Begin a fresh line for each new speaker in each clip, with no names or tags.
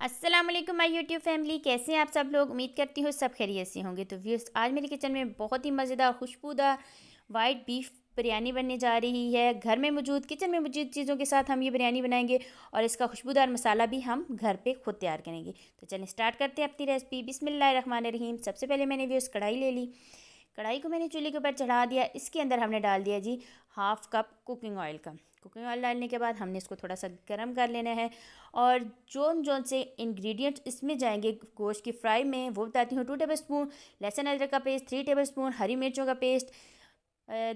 अस्सलाम वालेकुम my YouTube family, कैसे हैं आप सब लोग। उम्मीद करती हूँ सब खैरियत से होंगे। तो व्यूअर्स, आज मेरे किचन में बहुत ही मज़ेदार खुशबूदार वाइट बीफ बिरयानी बनने जा रही है। घर में मौजूद किचन में मौजूद चीज़ों के साथ हम ये बिरयानी बनाएंगे और इसका खुशबूदार मसाला भी हम घर पे खुद तैयार करेंगे। तो चलिए स्टार्ट करते हैं अपनी रेसिपी। बिस्मिल्लाहिर्रहमानिर्रहीम। सबसे पहले मैंने व्यूअर्स कढ़ाई ले ली। कढ़ाई को मैंने चूल्हे के ऊपर चढ़ा दिया। इसके अंदर हमने डाल दिया जी 1/2 कप कुकिंग ऑयल का। कुकिंग ऑयल डालने के बाद हमने इसको थोड़ा सा गर्म कर लेना है और जोन जोन से इंग्रेडिएंट्स इसमें जाएंगे गोश्त की फ्राई में वो बताती हूँ। 2 टेबल स्पून लहसुन अदरक का पेस्ट, 3 टेबल स्पून हरी मिर्चों का पेस्ट,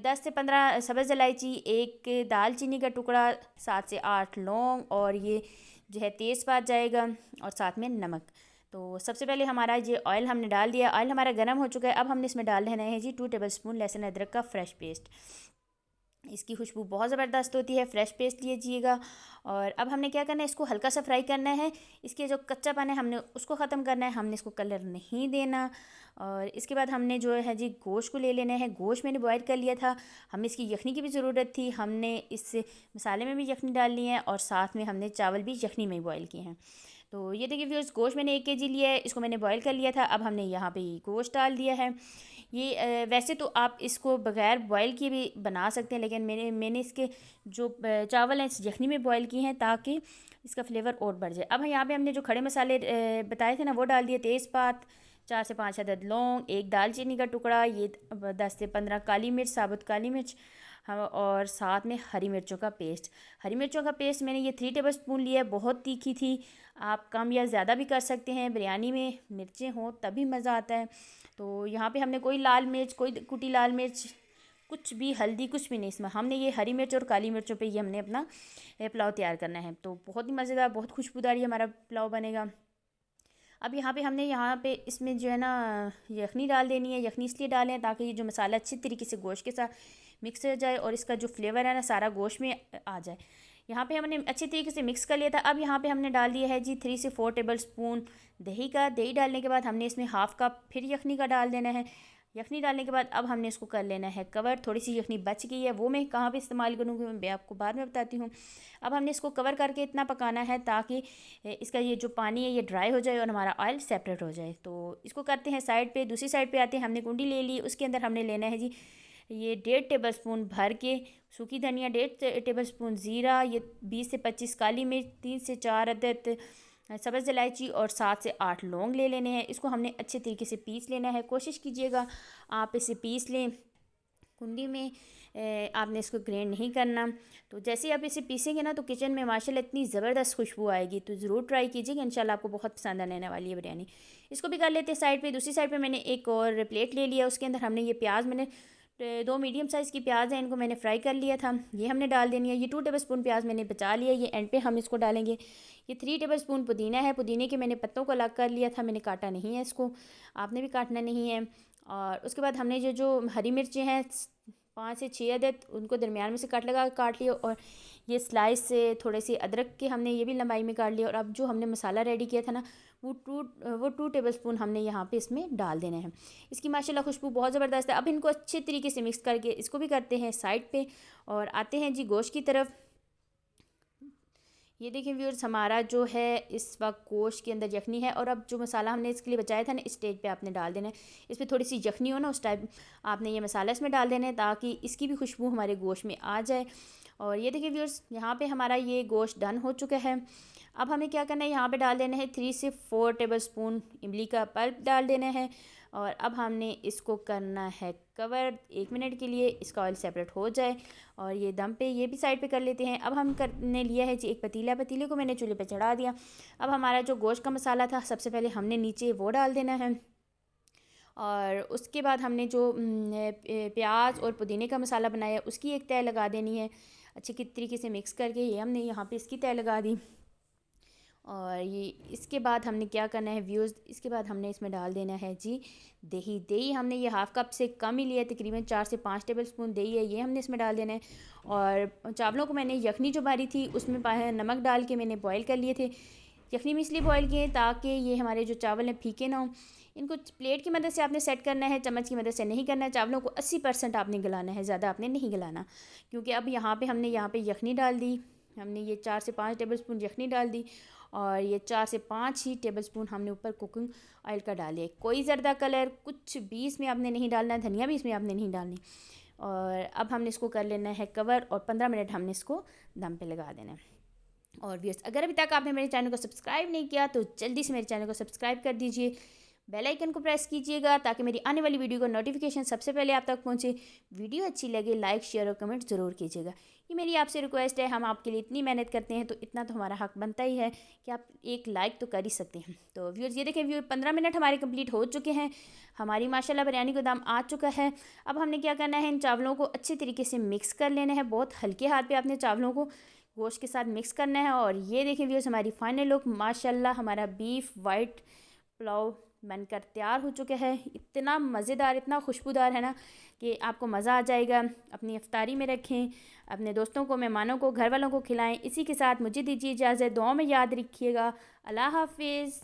10 से 15 सब्ज़ इलायची, एक दालचीनी का टुकड़ा, 7 से 8 लौंग और ये जो है तेज़पात जाएगा और साथ में नमक। तो सबसे पहले हमारा ये ऑयल हमने डाल दिया। ऑयल हमारा गर्म हो चुका है। अब हमने इसमें डाल देना है जी 2 टेबल स्पून लहसुन अदरक का फ्रेश पेस्ट। इसकी खुशबू बहुत ज़बरदस्त होती है। फ्रेश पेस्ट लीजिएगा। और अब हमने क्या करना है, इसको हल्का सा फ्राई करना है। इसके जो कच्चापन है हमने उसको ख़त्म करना है। हमने इसको कलर नहीं देना। और इसके बाद हमने जो है जी गोश्त को ले लेना है। गोश्त मैंने बॉयल कर लिया था। हमें इसकी यखनी की भी ज़रूरत थी। हमने इस मसाले में भी यखनी डाल ली है और साथ में हमने चावल भी यखनी में ही बॉयल किए हैं। तो ये देखिए व्यूअर्स, गोश्त मैंने 1 kg लिया है। इसको मैंने बॉयल कर लिया था। अब हमने यहाँ पे गोश्त डाल दिया है। ये वैसे तो आप इसको बग़ैर बॉयल किए भी बना सकते हैं, लेकिन मैंने इसके जो चावल हैं इस यखनी में बॉयल किए हैं ताकि इसका फ्लेवर और बढ़ जाए। अब यहाँ पे हमने जो खड़े मसाले बताए थे ना वो डाल दिए। तेज़पात, 4 से 5 अदद लौंग, एक दालचीनी का टुकड़ा, ये 10 से 15 काली मिर्च, साबुत काली मिर्च, हम और साथ में हरी मिर्चों का पेस्ट। हरी मिर्चों का पेस्ट मैंने ये 3 टेबल स्पून लिया है। बहुत तीखी थी, आप कम या ज़्यादा भी कर सकते हैं। बिरयानी में मिर्चें हों तभी मज़ा आता है। तो यहाँ पे हमने कोई लाल मिर्च, कोई कुटी लाल मिर्च, कुछ भी हल्दी, कुछ भी नहीं इसमें। हमने ये हरी मिर्च और काली मिर्चों पे ये हमने अपना पुलाव तैयार करना है। तो बहुत ही मज़ेदार, बहुत खुशबूदार ये हमारा पुलाव बनेगा। अब यहाँ पे इसमें जो है ना यखनी डाल देनी है। यखनी इसलिए डालें ताकि ये जो मसाला अच्छी तरीके से गोश्त के साथ मिक्स हो जाए और इसका जो फ्लेवर है ना सारा गोश्त में आ जाए। यहाँ पे हमने अच्छी तरीके से मिक्स कर लिया था। अब यहाँ पे हमने डाल दिया है जी 3 से 4 टेबल स्पून दही का। दही डालने के बाद हमने इसमें 1/2 कप फिर यखनी का डाल देना है। यखनी डालने के बाद अब हमने इसको कर लेना है कवर। थोड़ी सी यखनी बच गई है, वो मैं कहाँ पे इस्तेमाल करूँगी मैं आपको बाद में बताती हूँ। अब हमने इसको कवर करके इतना पकाना है ताकि इसका ये जो पानी है ये ड्राई हो जाए और हमारा ऑयल सेपरेट हो जाए। तो इसको करते हैं साइड पे। दूसरी साइड पे आते हैं। हमने कुंडी ले ली, उसके अंदर हमने लेना है जी ये 1.5 टेबल स्पून भर के सूखी धनिया, 1.5 टेबल स्पून ज़ीरा, ये 20 से 25 काली मिर्च, 3 से 4 अदद सब्ज़ इलायची और 7 से 8 लौंग ले लेने हैं। इसको हमने अच्छे तरीके से पीस लेना है। कोशिश कीजिएगा आप इसे पीस लें कुंडी में, आपने इसको ग्राइंड नहीं करना। तो जैसे ही आप इसे पीसेंगे ना तो किचन में माशाल्लाह इतनी ज़बरदस्त खुशबू आएगी। तो ज़रूर ट्राई कीजिएगा, इंशाल्लाह आपको बहुत पसंद आने वाली है बिरयानी। इसको भी कर लेते हैं साइड पे। दूसरी साइड पे मैंने एक और प्लेट ले लिया। उसके अंदर हमने ये प्याज, मैंने 2 मीडियम साइज़ की प्याज है, इनको मैंने फ्राई कर लिया था। ये हमने डाल देनी है। ये 2 टेबल स्पून प्याज मैंने बचा लिया, ये एंड पे हम इसको डालेंगे। ये 3 टेबल स्पून पुदीना है। पुदीने के मैंने पत्तों को अलग कर लिया था, मैंने काटा नहीं है इसको, आपने भी काटना नहीं है। और उसके बाद हमने जो जो हरी मिर्चें हैं 5 से 6 अदद, उनको दरमियान में से कट लगा काट लिया। और ये स्लाइस से थोड़े से अदरक के हमने ये भी लंबाई में काट लिया। और अब जो हमने मसाला रेडी किया था ना वो 2 टेबल स्पून हमने यहाँ पे इसमें डाल देना है। इसकी माशाल्लाह खुशबू बहुत ज़बरदस्त है। अब इनको अच्छे तरीके से मिक्स करके इसको भी करते हैं साइड पे और आते हैं जी गोश्त की तरफ। ये देखिए व्यूअर्स, हमारा जो है इस वक्त गोश्त के अंदर यखनी है और अब जो मसाला हमने इसके लिए बचाया था ना इस स्टेज पे आपने डाल देना है। इस पर थोड़ी सी यखनी हो ना उस टाइप आपने ये मसाला इसमें डाल देना है ताकि इसकी भी खुशबू हमारे गोश्त में आ जाए। और ये देखिए व्यूअर्स, यहाँ पे हमारा ये गोश्त डन हो चुका है। अब हमें क्या करना है, यहाँ पे डाल देना है 3 से 4 टेबल स्पून इमली का पल्प डाल देना है। और अब हमने इसको करना है कवर 1 मिनट के लिए, इसका ऑयल सेपरेट हो जाए। और ये दम पे ये भी साइड पे कर लेते हैं। अब हम करने लिया है जी एक पतीला। पतीले को मैंने चूल्हे पे चढ़ा दिया। अब हमारा जो गोश्त का मसाला था सबसे पहले हमने नीचे वो डाल देना है। और उसके बाद हमने जो प्याज और पुदीने का मसाला बनाया उसकी एक तह लगा देनी है। अच्छी तरीके से मिक्स करके ये हमने यहाँ पे इसकी तह लगा दी। और ये इसके बाद हमने क्या करना है व्यूज़, इसके बाद हमने इसमें डाल देना है जी दही। दही हमने ये 1/2 कप से कम ही लिया, तकरीबन 4 से 5 टेबल स्पून दही है, ये हमने इसमें डाल देना है। और चावलों को मैंने यखनी जो बारी थी उसमें नमक डाल के मैंने बॉयल कर लिए थे। यखनी में इसलिए बॉयल किए ताकि ये हमारे जो चावल हैं फीके ना हों। इनको प्लेट की मदद से आपने सेट करना है, चम्मच की मदद से नहीं करना है। चावलों को 80% आपने गलाना है, ज़्यादा आपने नहीं गलाना। क्योंकि अब हमने यहाँ पे यखनी डाल दी, हमने ये 4 से 5 टेबल स्पून यखनी डाल दी। और ये 4 से 5 ही टेबलस्पून हमने ऊपर कुकिंग ऑयल का डाले। कोई ज़र्दा कलर कुछ भी इसमें आपने नहीं डालना है, धनिया भी इसमें आपने नहीं डालनी। और अब हमने इसको कर लेना है कवर और 15 मिनट हमने इसको दम पे लगा देना है। और व्यूअर्स, अगर अभी तक आपने मेरे चैनल को सब्सक्राइब नहीं किया तो जल्दी से मेरे चैनल को सब्सक्राइब कर दीजिए, बेल आइकन को प्रेस कीजिएगा ताकि मेरी आने वाली वीडियो का नोटिफिकेशन सबसे पहले आप तक पहुंचे। वीडियो अच्छी लगे लाइक शेयर और कमेंट ज़रूर कीजिएगा, ये मेरी आपसे रिक्वेस्ट है। हम आपके लिए इतनी मेहनत करते हैं तो इतना तो हमारा हक बनता ही है कि आप एक लाइक तो कर ही सकते हैं। तो व्यूअर्स, ये देखें व्यूअर 15 मिनट हमारे कंप्लीट हो चुके हैं, हमारी माशाल्लाह बिरयानी का दम आ चुका है। अब हमने क्या करना है, इन चावलों को अच्छे तरीके से मिक्स कर लेना है। बहुत हल्के हाथ पे आपने चावलों को गोश्त के साथ मिक्स करना है। और ये देखें व्यूअर्स, हमारी फाइनल लुक माशाल्लाह हमारा बीफ वाइट पुलाव बनकर तैयार हो चुका है। इतना मज़ेदार, इतना खुशबूदार है ना कि आपको मज़ा आ जाएगा। अपनी इफ्तारी में रखें, अपने दोस्तों को, मेहमानों को, घर वालों को खिलाएं। इसी के साथ मुझे दीजिए इजाज़त, दुआ में याद रखिएगा। अल्लाह हाफिज़।